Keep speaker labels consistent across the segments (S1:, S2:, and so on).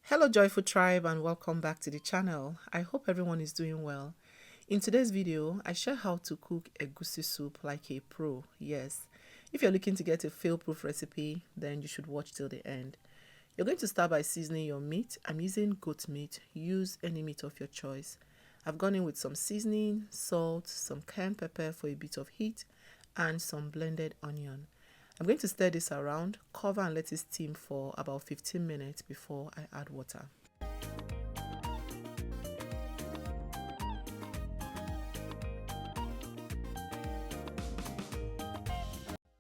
S1: Hello joyful tribe and welcome back to the channel. I hope everyone is doing well. In today's video, I share how to cook egusi soup like a pro. Yes, if you're looking to get a fail-proof recipe, then you should watch till the end. You're going to start by seasoning your meat. I'm using goat meat. Use any meat of your choice. I've gone in with some seasoning, salt, some cayenne pepper for a bit of heat, and some blended onion. I'm going to stir this around, cover and let it steam for about 15 minutes before I add water.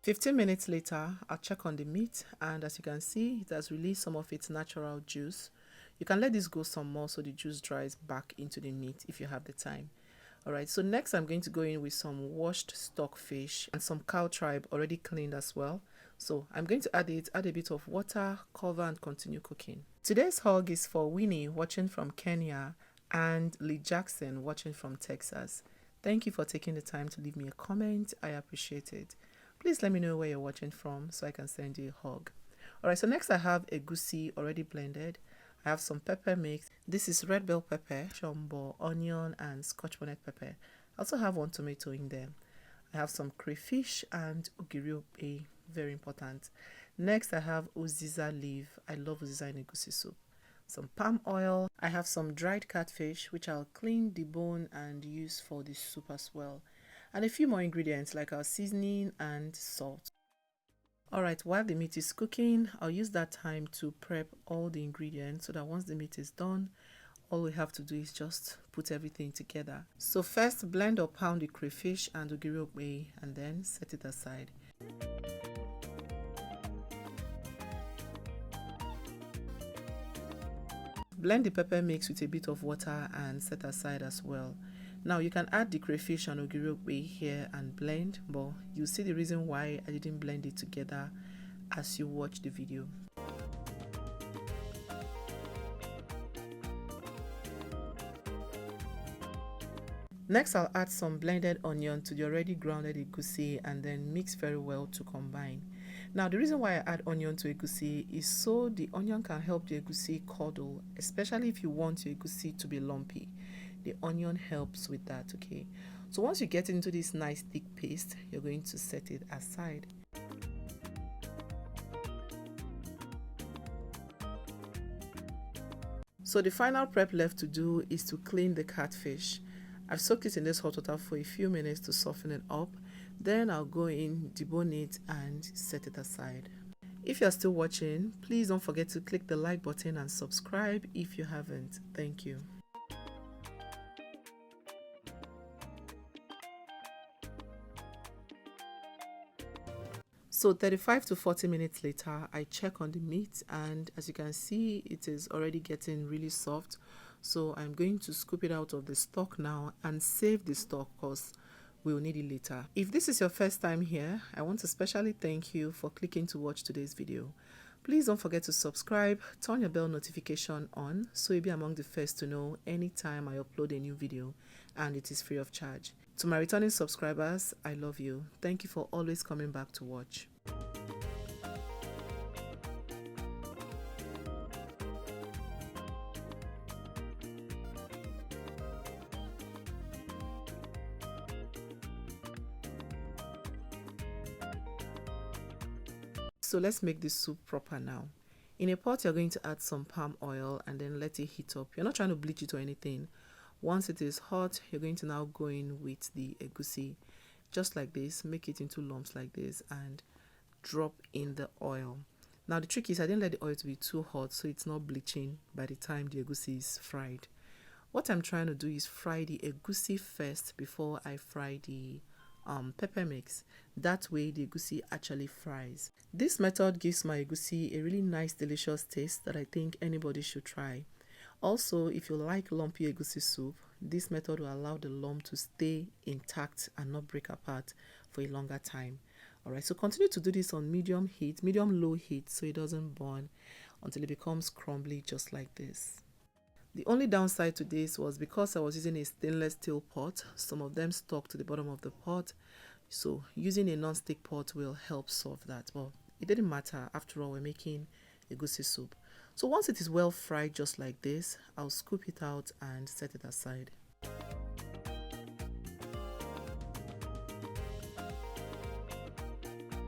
S1: "15 minutes later, I'll check on the meat, and as you can see, it has released some of its natural juice. You can let this go some more so the juice dries back into the meat if you have the time. Alright, so next I'm going to go in with some washed stockfish and some cow tribe already cleaned as well. So I'm going to add a bit of water, cover and continue cooking. Today's hug is for Winnie watching from Kenya and Lee Jackson watching from Texas. Thank you for taking the time to leave me a comment. I appreciate it. Please let me know where you're watching from so I can send you a hug. Alright, so next I have egusi already blended. I have some pepper mix. This is red bell pepper, shombo, onion, and scotch bonnet pepper. I also have one tomato in there. I have some crayfish and Okpei, very important. Next, I have uziza leaf. I love uziza in egusi soup. Some palm oil. I have some dried catfish, which I'll clean, debone, and use for the soup as well. And a few more ingredients like our seasoning and salt. Alright, while the meat is cooking, I'll use that time to prep all the ingredients so that once the meat is done, all we have to do is just put everything together. So first, blend or pound the crayfish and Okpei and then set it aside. Blend the pepper mix with a bit of water and set aside as well. Now you can add the crayfish and Okpei here and blend, but you'll see the reason why I didn't blend it together as you watch the video. Next, I'll add some blended onion to the already grounded egusi and then mix very well to combine. Now, the reason why I add onion to egusi is so the onion can help the egusi curdle, especially if you want your egusi to be lumpy. The onion helps with that, okay? So once you get into this nice thick paste, you're going to set it aside. So the final prep left to do is to clean the catfish. I've soaked it in this hot water for a few minutes to soften it up. Then I'll go in, debone it and set it aside. If you're still watching, please don't forget to click the like button and subscribe if you haven't. Thank you. So 35 to 40 minutes later, I check on the meat and as you can see, it is already getting really soft. So I'm going to scoop it out of the stock now and save the stock because we'll need it later. If this is your first time here, I want to especially thank you for clicking to watch today's video. Please don't forget to subscribe, turn your bell notification on so you'll be among the first to know anytime I upload a new video, and it is free of charge. To my returning subscribers, I love you. Thank you for always coming back to watch. So let's make this soup proper now. In a pot, you're going to add some palm oil and then let it heat up. You're not trying to bleach it or anything. Once it is hot, you're going to now go in with the egusi. Just like this, make it into lumps like this and drop in the oil. Now the trick is I didn't let the oil to be too hot so it's not bleaching by the time the egusi is fried. What I'm trying to do is fry the egusi first before I fry the pepper mix. That way the egusi actually fries. This method gives my egusi a really nice delicious taste that I think anybody should try. Also, if you like lumpy egusi soup, this method will allow the lump to stay intact and not break apart for a longer time. Alright, so continue to do this on medium heat, medium low heat, so it doesn't burn until it becomes crumbly just like this. The only downside to this was because I was using a stainless steel pot, some of them stuck to the bottom of the pot. So using a non-stick pot will help solve that. But it didn't matter. After all, we're making egusi soup. So once it is well fried just like this, I'll scoop it out and set it aside.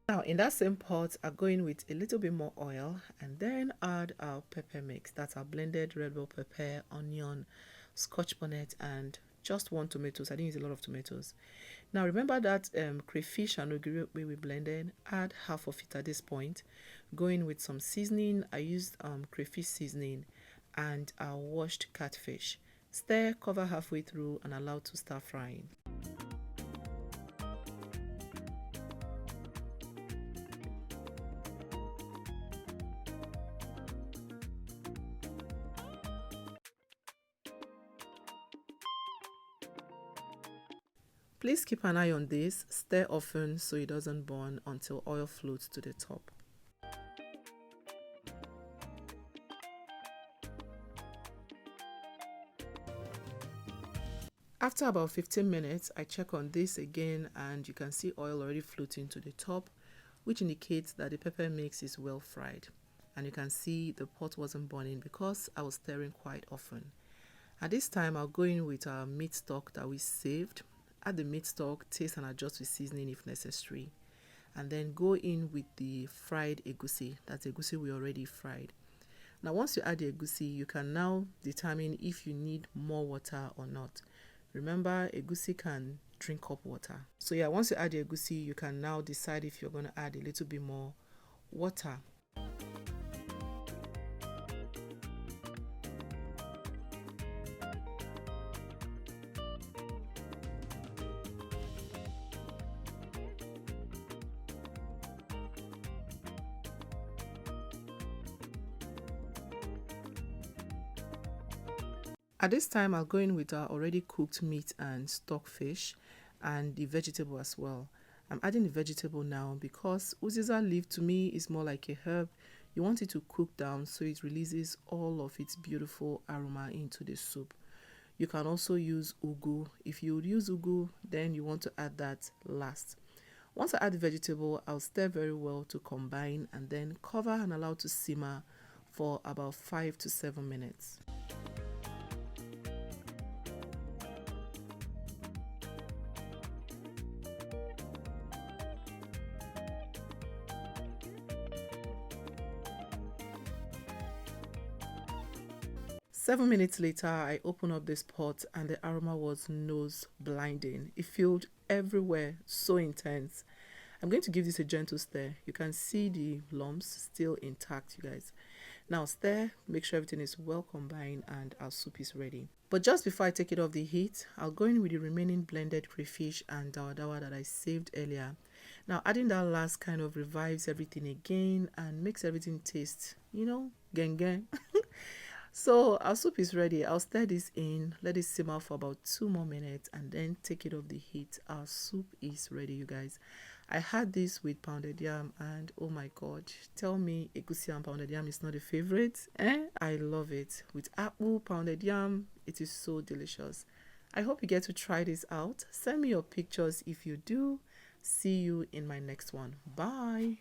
S1: Now in that same pot, I'm going with a little bit more oil and then add our pepper mix. That's our blended red bell pepper, onion, scotch bonnet, and just 1 tomato. I didn't use a lot of tomatoes. Now remember that crayfish and Okpei we blended. Add half of it at this point. Going with some seasoning. I used crayfish seasoning and our washed catfish. Stir, cover halfway through, and allow to start frying. Please keep an eye on this, stir often so it doesn't burn until oil floats to the top. After about 15 minutes, I check on this again and you can see oil already floating to the top, which indicates that the pepper mix is well fried. And you can see the pot wasn't burning because I was stirring quite often. At this time, I'll go in with our meat stock that we saved. Add the meat stock, taste and adjust with seasoning if necessary. And then go in with the fried egusi. That's egusi we already fried. Now once you add the egusi, you can now determine if you need more water or not. Remember, egusi can drink up water. So yeah, once you add the egusi, you can now decide if you're going to add a little bit more water. At this time, I'll go in with our already cooked meat and stockfish and the vegetable as well. I'm adding the vegetable now because uziza leaf to me is more like a herb. You want it to cook down so it releases all of its beautiful aroma into the soup. You can also use ugu. If you would use ugu, then you want to add that last. Once I add the vegetable, I'll stir very well to combine and then cover and allow to simmer for about 5 to 7 minutes. Seven minutes later, I opened up this pot and the aroma was nose blinding. It filled everywhere, so intense. I'm going to give this a gentle stir. You can see the lumps still intact, you guys. Now stir, make sure everything is well combined and our soup is ready. But just before I take it off the heat, I'll go in with the remaining blended crayfish and dawa that I saved earlier. Now adding that last kind of revives everything again and makes everything taste, gang. So our soup is ready. I'll stir this in, let it simmer for about 2 more minutes and then take it off the heat. Our soup is ready, you guys. I had this with pounded yam and oh my god, tell me egusi and pounded yam is not a favorite? I love it. With apple, pounded yam, it is so delicious. I hope you get to try this out. Send me your pictures if you do. See you in my next one. Bye.